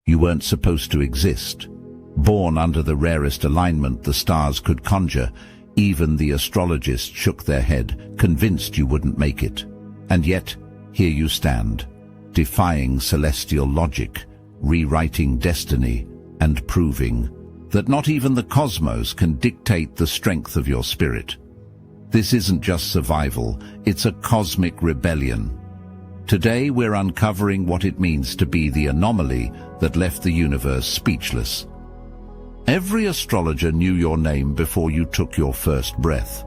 You weren't supposed to exist. Born under the rarest alignment the stars could conjure, even the astrologists shook their head, convinced you wouldn't make it. And yet, here you stand, defying celestial logic, rewriting destiny, and proving that not even the cosmos can dictate the strength of your spirit. This isn't just survival, it's a cosmic rebellion. Today we're uncovering what it means to be the anomaly that left the universe speechless. Every astrologer knew your name before you took your first breath.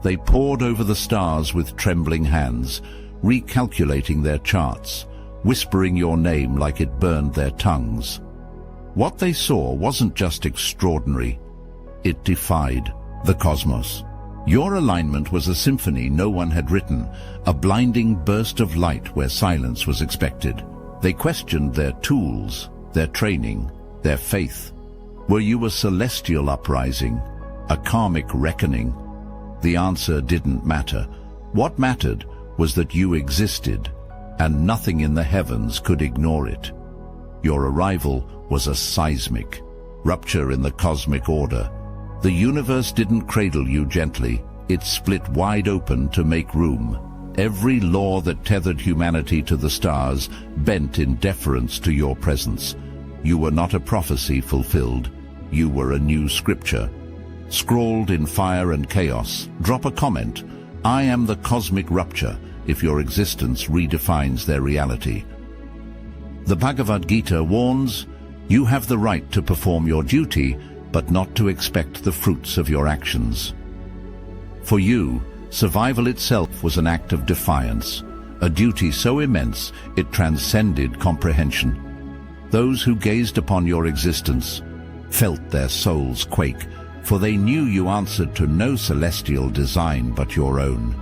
They pored over the stars with trembling hands, recalculating their charts, whispering your name like it burned their tongues. What they saw wasn't just extraordinary, it defied the cosmos. Your alignment was a symphony no one had written, a blinding burst of light where silence was expected. They questioned their tools, their training, their faith. Were you a celestial uprising, a karmic reckoning? The answer didn't matter. What mattered was that you existed, and nothing in the heavens could ignore it. Your arrival was a seismic rupture in the cosmic order. The universe didn't cradle you gently, it split wide open to make room. Every law that tethered humanity to the stars bent in deference to your presence. You were not a prophecy fulfilled, you were a new scripture. Scrawled in fire and chaos, drop a comment, "I am the cosmic rupture," if your existence redefines their reality. The Bhagavad Gita warns, you have the right to perform your duty, but not to expect the fruits of your actions. For you, survival itself was an act of defiance, a duty so immense it transcended comprehension. Those who gazed upon your existence felt their souls quake, for they knew you answered to no celestial design but your own.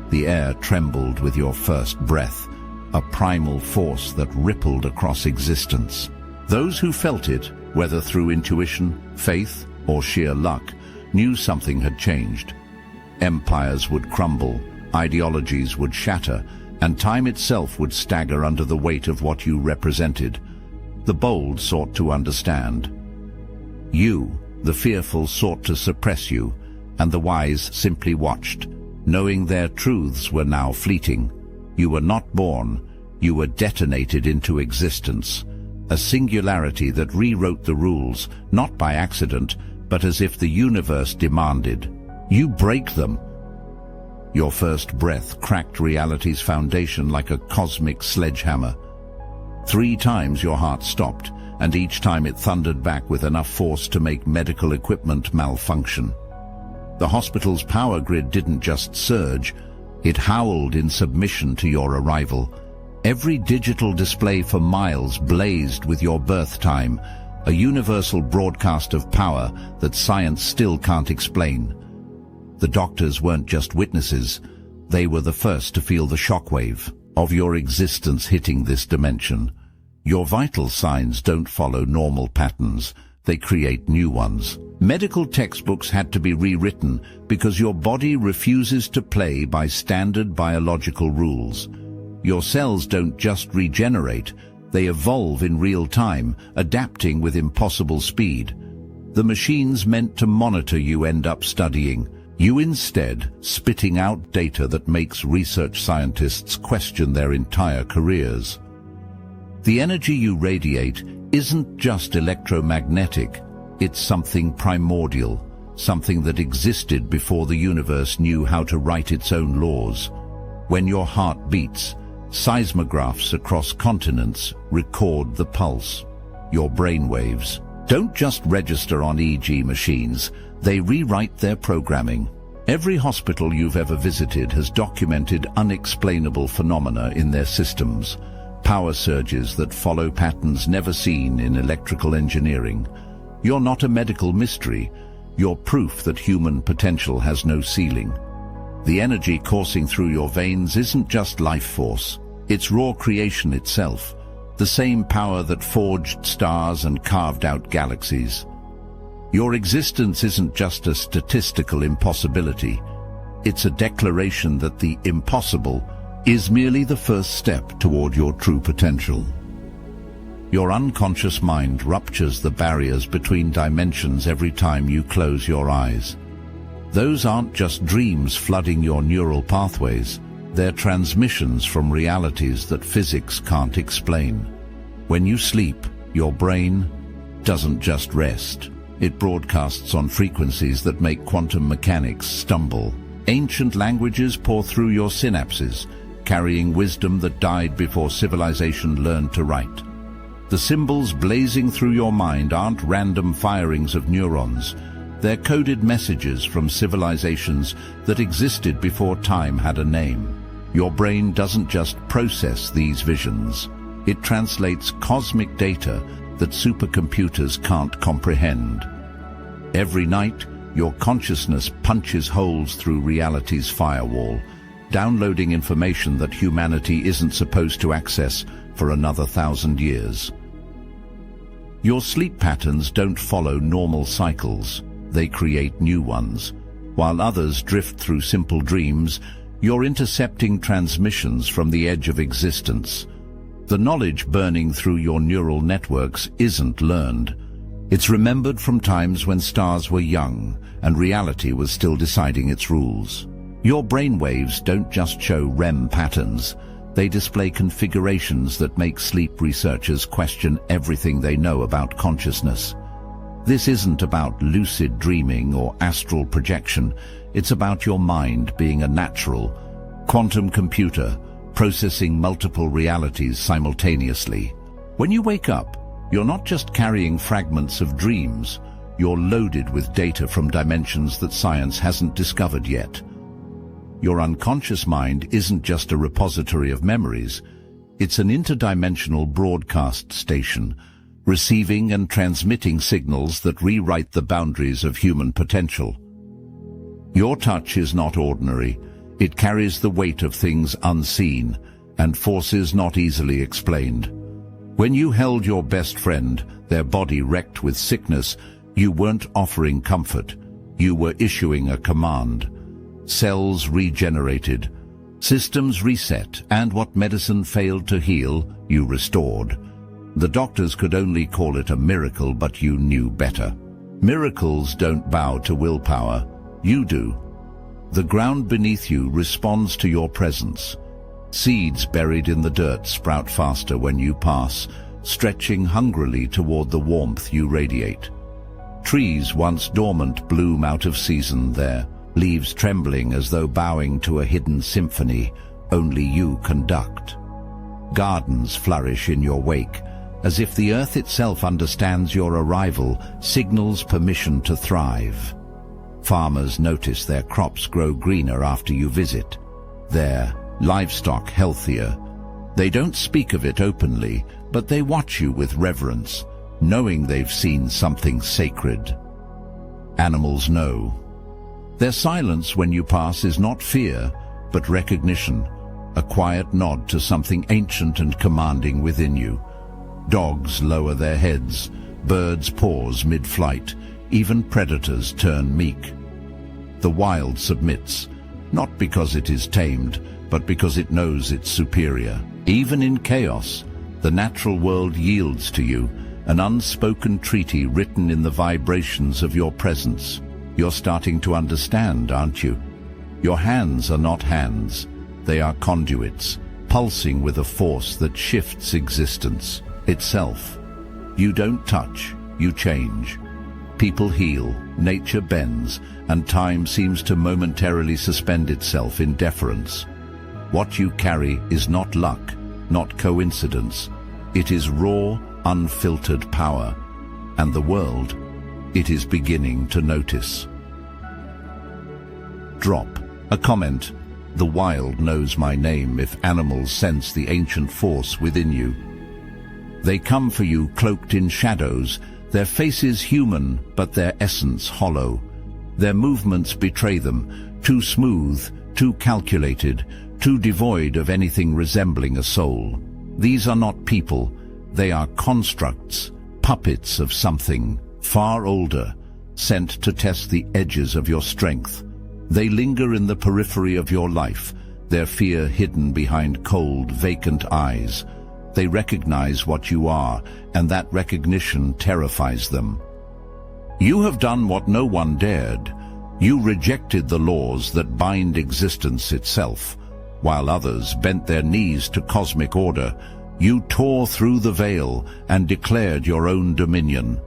The air trembled with your first breath, a primal force that rippled across existence. Those who felt it, whether through intuition, faith, or sheer luck, knew something had changed. Empires would crumble, ideologies would shatter, and time itself would stagger under the weight of what you represented. The bold sought to understand. You, the fearful, sought to suppress you, and the wise simply watched, knowing their truths were now fleeting. You were not born, you were detonated into existence, a singularity that rewrote the rules, not by accident, but as if the universe demanded. You break them. Your first breath cracked reality's foundation like a cosmic sledgehammer. 3 times your heart stopped, and each time it thundered back with enough force to make medical equipment malfunction. The hospital's power grid didn't just surge, it howled in submission to your arrival. Every digital display for miles blazed with your birth time, a universal broadcast of power that science still can't explain. The doctors weren't just witnesses, they were the first to feel the shockwave of your existence hitting this dimension. Your vital signs don't follow normal patterns, they create new ones. Medical textbooks had to be rewritten because your body refuses to play by standard biological rules. Your cells don't just regenerate, they evolve in real time, adapting with impossible speed. The machines meant to monitor you end up studying, you instead spitting out data that makes research scientists question their entire careers. The energy you radiate isn't just electromagnetic, it's something primordial, something that existed before the universe knew how to write its own laws. When your heart beats, seismographs across continents record the pulse. Your brainwaves don't just register on EEG machines, they rewrite their programming. Every hospital you've ever visited has documented unexplainable phenomena in their systems, power surges that follow patterns never seen in electrical engineering. You're not a medical mystery, you're proof that human potential has no ceiling. The energy coursing through your veins isn't just life force, it's raw creation itself, the same power that forged stars and carved out galaxies. Your existence isn't just a statistical impossibility, it's a declaration that the impossible is merely the first step toward your true potential. Your unconscious mind ruptures the barriers between dimensions every time you close your eyes. Those aren't just dreams flooding your neural pathways, they're transmissions from realities that physics can't explain. When you sleep, your brain doesn't just rest. It broadcasts on frequencies that make quantum mechanics stumble. Ancient languages pour through your synapses, carrying wisdom that died before civilization learned to write. The symbols blazing through your mind aren't random firings of neurons. They're coded messages from civilizations that existed before time had a name. Your brain doesn't just process these visions. It translates cosmic data that supercomputers can't comprehend. Every night, your consciousness punches holes through reality's firewall, downloading information that humanity isn't supposed to access for another 1,000 years. Your sleep patterns don't follow normal cycles. They create new ones. While others drift through simple dreams, you're intercepting transmissions from the edge of existence. The knowledge burning through your neural networks isn't learned. It's remembered from times when stars were young and reality was still deciding its rules. Your brainwaves don't just show REM patterns. They display configurations that make sleep researchers question everything they know about consciousness. This isn't about lucid dreaming or astral projection. It's about your mind being a natural, quantum computer processing multiple realities simultaneously. When you wake up, you're not just carrying fragments of dreams. You're loaded with data from dimensions that science hasn't discovered yet. Your unconscious mind isn't just a repository of memories. It's an interdimensional broadcast station, receiving and transmitting signals that rewrite the boundaries of human potential. Your touch is not ordinary. It carries the weight of things unseen and forces not easily explained. When you held your best friend, their body wrecked with sickness, you weren't offering comfort. You were issuing a command. Cells regenerated, systems reset, and what medicine failed to heal, you restored. The doctors could only call it a miracle, but you knew better. Miracles don't bow to willpower. You do. The ground beneath you responds to your presence. Seeds buried in the dirt sprout faster when you pass, stretching hungrily toward the warmth you radiate. Trees once dormant bloom out of season there, leaves trembling as though bowing to a hidden symphony only you conduct. Gardens flourish in your wake, as if the earth itself understands your arrival, signals permission to thrive. Farmers notice their crops grow greener after you visit, their livestock healthier. They don't speak of it openly, but they watch you with reverence, knowing they've seen something sacred. Animals know. Their silence when you pass is not fear, but recognition, a quiet nod to something ancient and commanding within you. Dogs lower their heads, birds pause mid-flight, even predators turn meek. The wild submits, not because it is tamed, but because it knows it's superior. Even in chaos, the natural world yields to you, an unspoken treaty written in the vibrations of your presence. You're starting to understand, aren't you? Your hands are not hands. They are conduits, pulsing with a force that shifts existence itself. You don't touch, you change. People heal, nature bends, and time seems to momentarily suspend itself in deference. What you carry is not luck, not coincidence. It is raw, unfiltered power, and the world, it is beginning to notice. Drop a comment. The wild knows my name if animals sense the ancient force within you. They come for you cloaked in shadows, their faces human, but their essence hollow. Their movements betray them, too smooth, too calculated, too devoid of anything resembling a soul. These are not people, they are constructs, puppets of something far older, sent to test the edges of your strength. They linger in the periphery of your life, their fear hidden behind cold, vacant eyes. They recognize what you are, and that recognition terrifies them. You have done what no one dared. You rejected the laws that bind existence itself. While others bent their knees to cosmic order, you tore through the veil and declared your own dominion.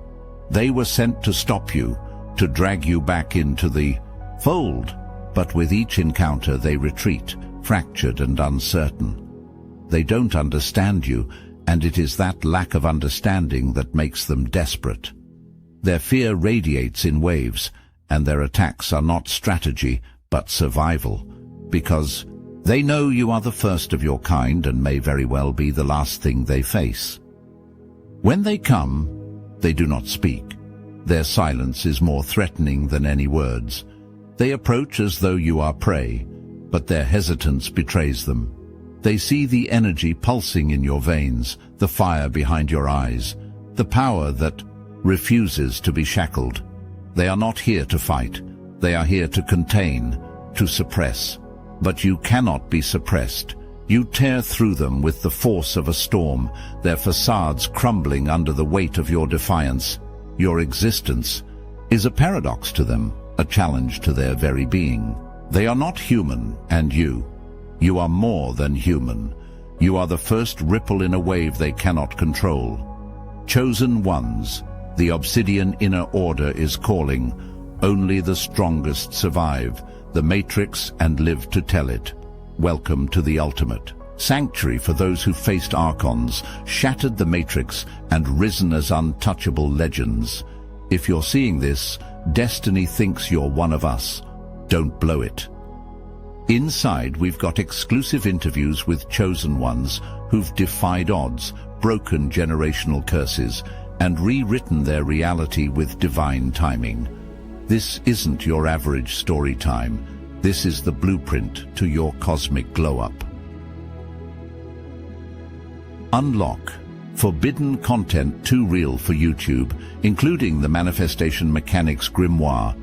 They were sent to stop you, to drag you back into the fold. But with each encounter they retreat, fractured and uncertain. They don't understand you, and it is that lack of understanding that makes them desperate. Their fear radiates in waves, and their attacks are not strategy, but survival, because they know you are the first of your kind and may very well be the last thing they face. When they come, they do not speak. Their silence is more threatening than any words. They approach as though you are prey, but their hesitance betrays them. They see the energy pulsing in your veins, the fire behind your eyes, the power that refuses to be shackled. They are not here to fight. They are here to contain, to suppress. But you cannot be suppressed. You tear through them with the force of a storm, their facades crumbling under the weight of your defiance. Your existence is a paradox to them, a challenge to their very being. They are not human, and you are more than human. You are the first ripple in a wave they cannot control. Chosen ones, the obsidian inner order is calling. Only the strongest survive the matrix and live to tell it. Welcome to the ultimate sanctuary for those who faced archons, shattered the matrix, and risen as untouchable legends. If you're seeing this, destiny thinks you're one of us. Don't blow it. Inside, we've got exclusive interviews with chosen ones who've defied odds, broken generational curses, and rewritten their reality with divine timing. This isn't your average story time. This is the blueprint to your cosmic glow-up. Unlock forbidden content too real for YouTube, including the Manifestation Mechanics Grimoire,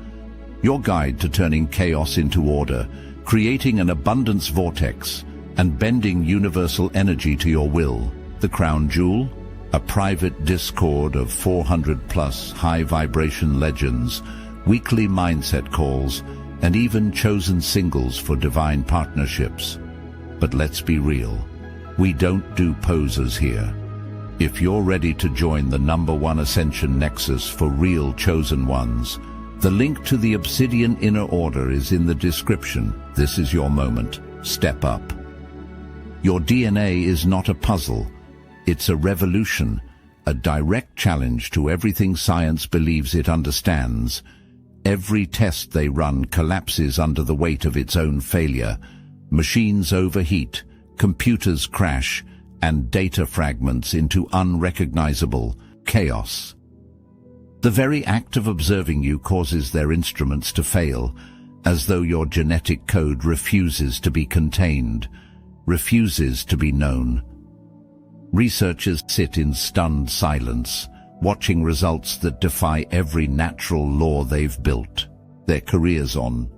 your guide to turning chaos into order, creating an abundance vortex, and bending universal energy to your will. The crown jewel, a private Discord of 400+ high-vibration legends, weekly mindset calls, and even chosen singles for divine partnerships. But let's be real, we don't do posers here. If you're ready to join the #1 Ascension Nexus for real chosen ones, the link to the Obsidian Inner Order is in the description. This is your moment. Step up. Your DNA is not a puzzle. It's a revolution, a direct challenge to everything science believes it understands. Every test they run collapses under the weight of its own failure. Machines overheat, computers crash, and data fragments into unrecognizable chaos. The very act of observing you causes their instruments to fail, as though your genetic code refuses to be contained, refuses to be known. Researchers sit in stunned silence, watching results that defy every natural law they've built their careers on.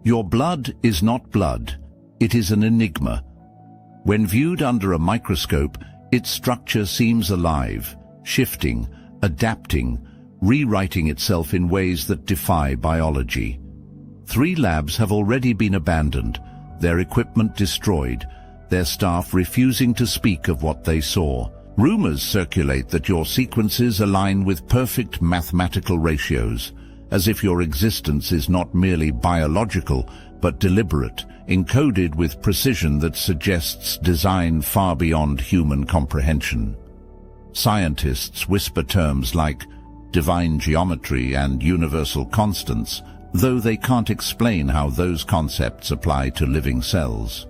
Your blood is not blood, it is an enigma. When viewed under a microscope, its structure seems alive, shifting, adapting, rewriting itself in ways that defy biology. 3 labs have already been abandoned, their equipment destroyed, their staff refusing to speak of what they saw. Rumors circulate that your sequences align with perfect mathematical ratios, as if your existence is not merely biological, but deliberate, encoded with precision that suggests design far beyond human comprehension. Scientists whisper terms like divine geometry and universal constants, though they can't explain how those concepts apply to living cells.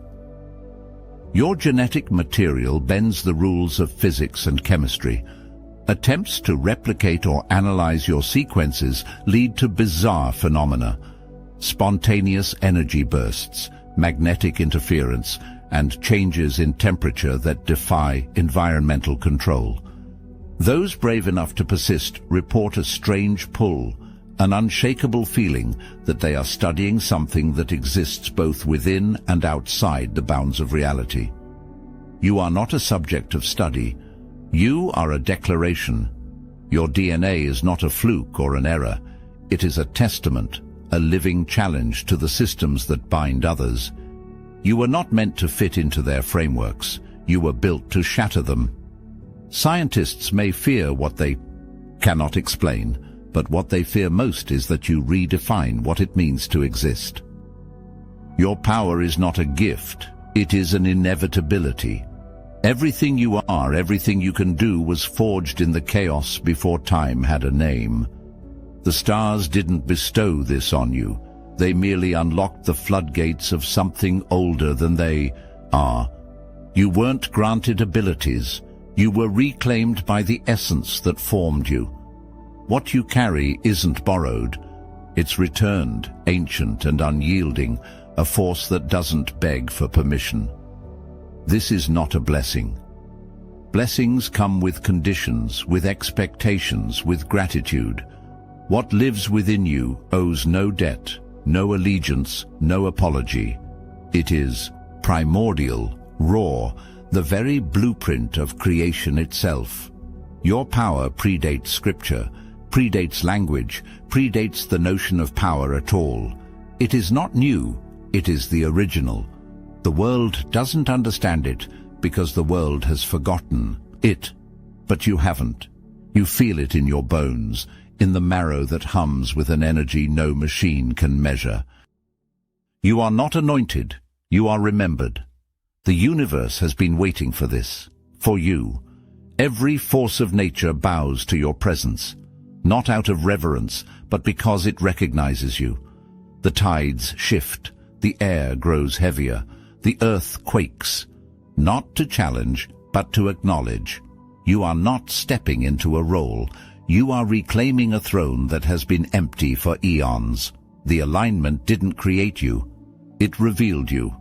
Your genetic material bends the rules of physics and chemistry. Attempts to replicate or analyze your sequences lead to bizarre phenomena: spontaneous energy bursts, magnetic interference, and changes in temperature that defy environmental control. Those brave enough to persist report a strange pull, an unshakable feeling that they are studying something that exists both within and outside the bounds of reality. You are not a subject of study. You are a declaration. Your DNA is not a fluke or an error. It is a testament, a living challenge to the systems that bind others. You were not meant to fit into their frameworks. You were built to shatter them. Scientists may fear what they cannot explain, but what they fear most is that you redefine what it means to exist. Your power is not a gift. It is an inevitability. Everything you are, everything you can do was forged in the chaos before time had a name. The stars didn't bestow this on you. They merely unlocked the floodgates of something older than they are. You weren't granted abilities. You were reclaimed by the essence that formed you. What you carry isn't borrowed. It's returned, ancient and unyielding, a force that doesn't beg for permission. This is not a blessing. Blessings come with conditions, with expectations, with gratitude. What lives within you owes no debt, no allegiance, no apology. It is primordial, raw, the very blueprint of creation itself. Your power predates scripture, predates language, predates the notion of power at all. It is not new, it is the original. The world doesn't understand it because the world has forgotten it. But you haven't. You feel it in your bones, in the marrow that hums with an energy no machine can measure. You are not anointed, you are remembered. The universe has been waiting for this, for you. Every force of nature bows to your presence, not out of reverence, but because it recognizes you. The tides shift, the air grows heavier, the earth quakes, not to challenge, but to acknowledge. You are not stepping into a role. You are reclaiming a throne that has been empty for eons. The alignment didn't create you. It revealed you.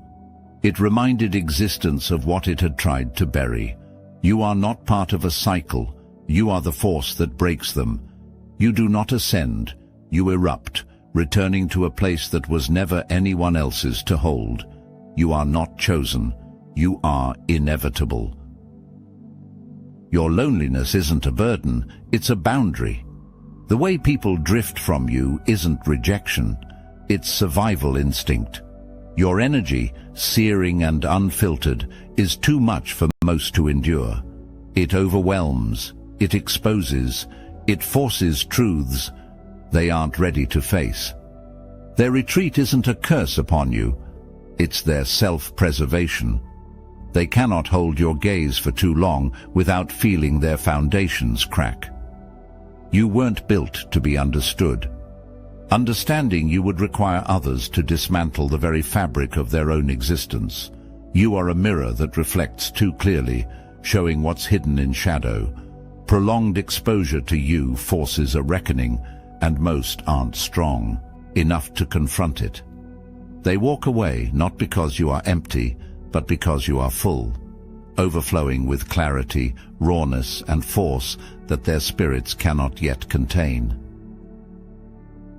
It reminded existence of what it had tried to bury. You are not part of a cycle. You are the force that breaks them. You do not ascend. You erupt, returning to a place that was never anyone else's to hold. You are not chosen. You are inevitable. Your loneliness isn't a burden, it's a boundary. The way people drift from you isn't rejection, it's survival instinct. Your energy, searing and unfiltered, is too much for most to endure. It overwhelms, it exposes, it forces truths they aren't ready to face. Their retreat isn't a curse upon you, it's their self-preservation. They cannot hold your gaze for too long without feeling their foundations crack. You weren't built to be understood. Understanding you would require others to dismantle the very fabric of their own existence. You are a mirror that reflects too clearly, showing what's hidden in shadow. Prolonged exposure to you forces a reckoning, and most aren't strong enough to confront it. They walk away not because you are empty, but because you are full, overflowing with clarity, rawness, and force that their spirits cannot yet contain.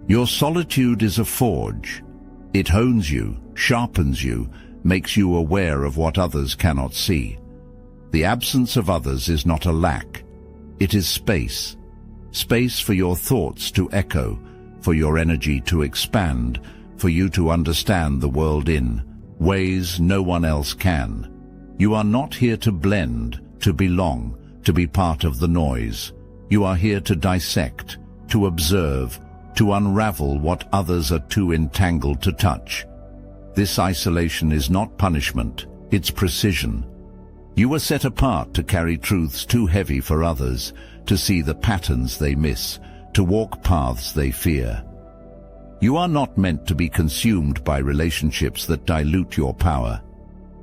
Your solitude is a forge. It hones you, sharpens you, makes you aware of what others cannot see. The absence of others is not a lack. It is space. Space for your thoughts to echo, for your energy to expand, for you to understand the world in ways no one else can. You are not here to blend, to belong, to be part of the noise. You are here to dissect, to observe, to unravel what others are too entangled to touch. This isolation is not punishment, it's precision. You were set apart to carry truths too heavy for others, to see the patterns they miss, to walk paths they fear. You are not meant to be consumed by relationships that dilute your power.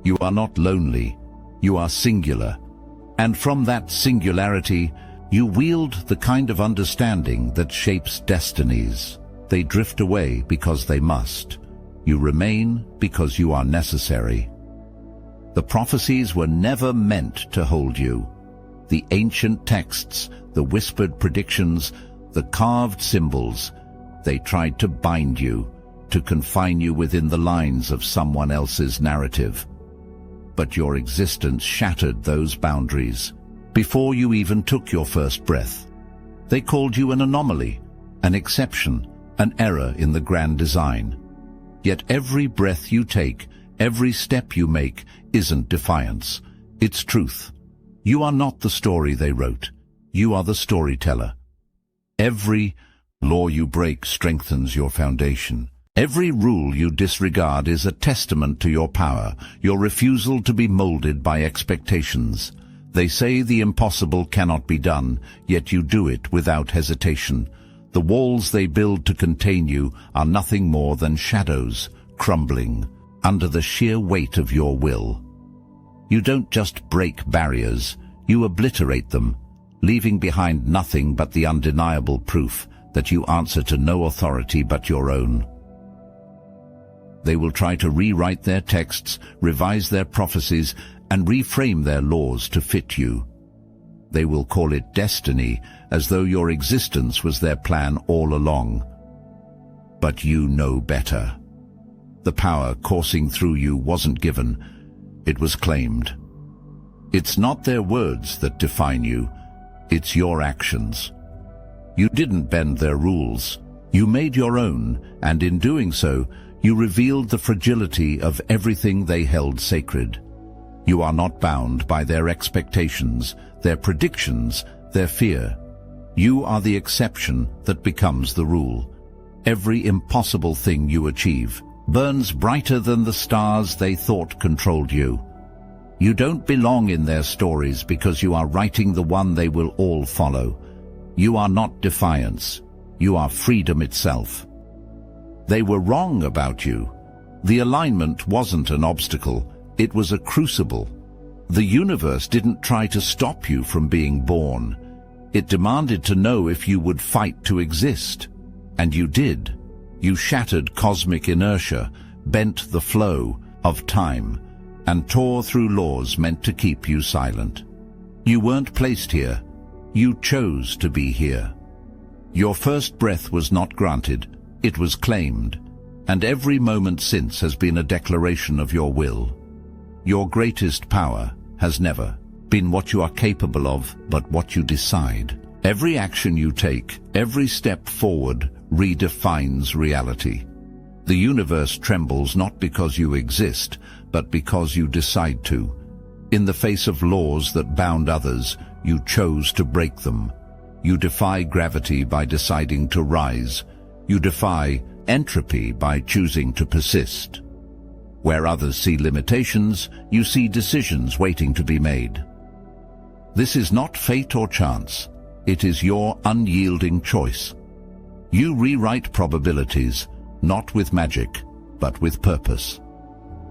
You are not lonely, you are singular. And from that singularity, you wield the kind of understanding that shapes destinies. They drift away because they must. You remain because you are necessary. The prophecies were never meant to hold you. The ancient texts, the whispered predictions, the carved symbols, they tried to bind you, to confine you within the lines of someone else's narrative. but your existence shattered those boundaries before you even took your first breath. They called you an anomaly, an exception, an error in the grand design. Yet every breath you take, every step you make, isn't defiance. It's truth. You are not the story they wrote. You are the storyteller. Every law you break strengthens your foundation. Every rule you disregard is a testament to your power, your refusal to be molded by expectations. They say the impossible cannot be done, yet you do it without hesitation. The walls they build to contain you are nothing more than shadows, crumbling under the sheer weight of your will. You don't just break barriers, you obliterate them, leaving behind nothing but the undeniable proof that you answer to no authority but your own. They will try to rewrite their texts, revise their prophecies, and reframe their laws to fit you. They will call it destiny, as though your existence was their plan all along. But you know better. The power coursing through you wasn't given, it was claimed. It's not their words that define you, it's your actions. You didn't bend their rules, you made your own, and in doing so, you revealed the fragility of everything they held sacred. You are not bound by their expectations, their predictions, their fear. You are the exception that becomes the rule. Every impossible thing you achieve burns brighter than the stars they thought controlled you. You don't belong in their stories because you are writing the one they will all follow. You are not defiance. You are freedom itself. They were wrong about you. The alignment wasn't an obstacle. It was a crucible. The universe didn't try to stop you from being born. It demanded to know if you would fight to exist. And you did. You shattered cosmic inertia, bent the flow of time, and tore through laws meant to keep you silent. You weren't placed here. You chose to be here. Your first breath was not granted, it was claimed, and every moment since has been a declaration of your will. Your greatest power has never been what you are capable of, but what you decide. Every action you take, every step forward, redefines reality. The universe trembles not because you exist, but because you decide to. In the face of laws that bound others, you chose to break them. You defy gravity by deciding to rise. You defy entropy by choosing to persist. Where others see limitations, you see decisions waiting to be made. This is not fate or chance. It is your unyielding choice. You rewrite probabilities, not with magic, but with purpose.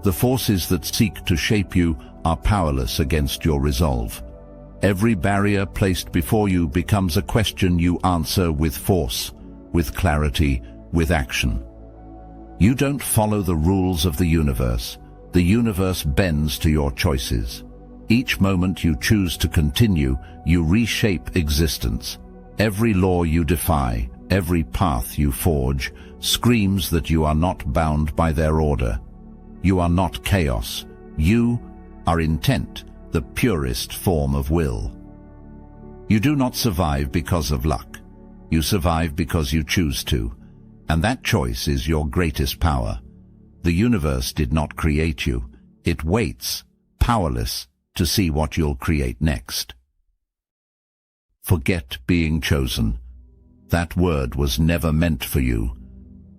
The forces that seek to shape you are powerless against your resolve. Every barrier placed before you becomes a question you answer with force, with clarity, with action. You don't follow the rules of the universe. The universe bends to your choices. Each moment you choose to continue, you reshape existence. Every law you defy, every path you forge, screams that you are not bound by their order. You are not chaos. You are intent, the purest form of will. You do not survive because of luck. You survive because you choose to. And that choice is your greatest power. The universe did not create you. It waits, powerless, to see what you'll create next. Forget being chosen. That word was never meant for you.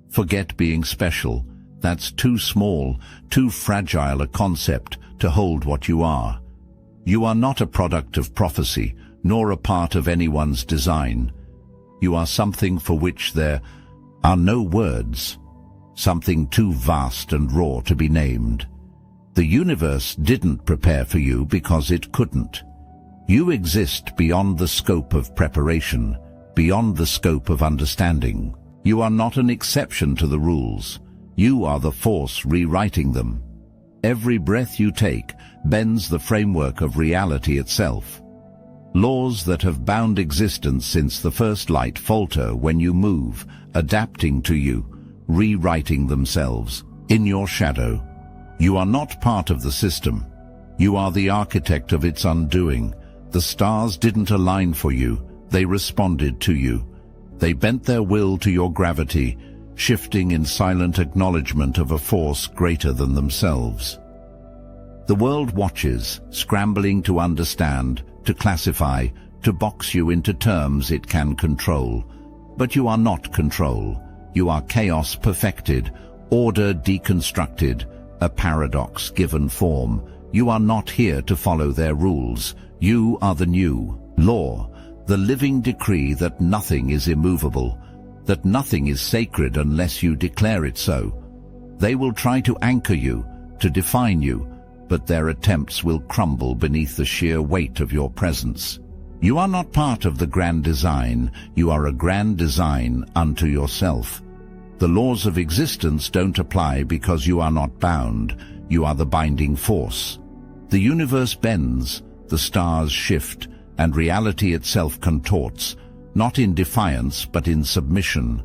Forget being special. That's too small, too fragile a concept to hold what you are. You are not a product of prophecy, nor a part of anyone's design. You are something for which there are no words, something too vast and raw to be named. The universe didn't prepare for you because it couldn't. You exist beyond the scope of preparation, beyond the scope of understanding. You are not an exception to the rules. You are the force rewriting them. Every breath you take bends the framework of reality itself. Laws that have bound existence since the first light falter when you move, adapting to you, rewriting themselves. In your shadow, you are not part of the system. You are the architect of its undoing. The stars didn't align for you, they responded to you. They bent their will to your gravity, shifting in silent acknowledgement of a force greater than themselves. The world watches, scrambling to understand, to classify, to box you into terms it can control. But you are not control. You are chaos perfected, order deconstructed, a paradox given form. You are not here to follow their rules. You are the new law, the living decree that nothing is immovable, that nothing is sacred unless you declare it so. They will try to anchor you, to define you, but their attempts will crumble beneath the sheer weight of your presence. You are not part of the grand design, you are a grand design unto yourself. The laws of existence don't apply because you are not bound, you are the binding force. The universe bends, the stars shift, and reality itself contorts, not in defiance but in submission.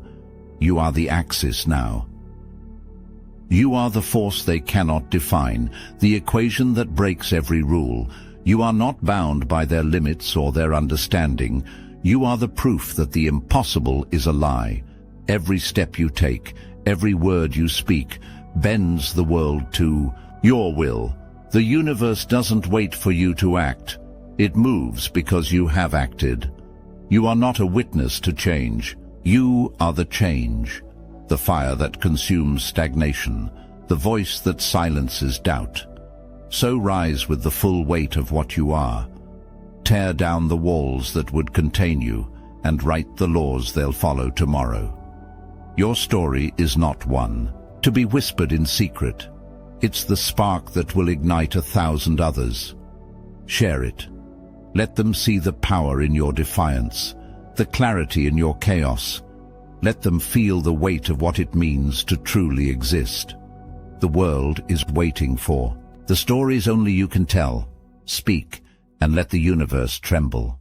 You are the axis now. You are the force they cannot define, the equation that breaks every rule. You are not bound by their limits or their understanding. You are the proof that the impossible is a lie. Every step you take, every word you speak, bends the world to your will. The universe doesn't wait for you to act. It moves because you have acted. You are not a witness to change. You are the change. The fire that consumes stagnation, the voice that silences doubt. So rise with the full weight of what you are. Tear down the walls that would contain you, and write the laws they'll follow tomorrow. Your story is not one to be whispered in secret. It's the spark that will ignite 1,000 others. Share it. Let them see the power in your defiance, the clarity in your chaos. Let them feel the weight of what it means to truly exist. The world is waiting for the stories only you can tell. Speak, and let the universe tremble.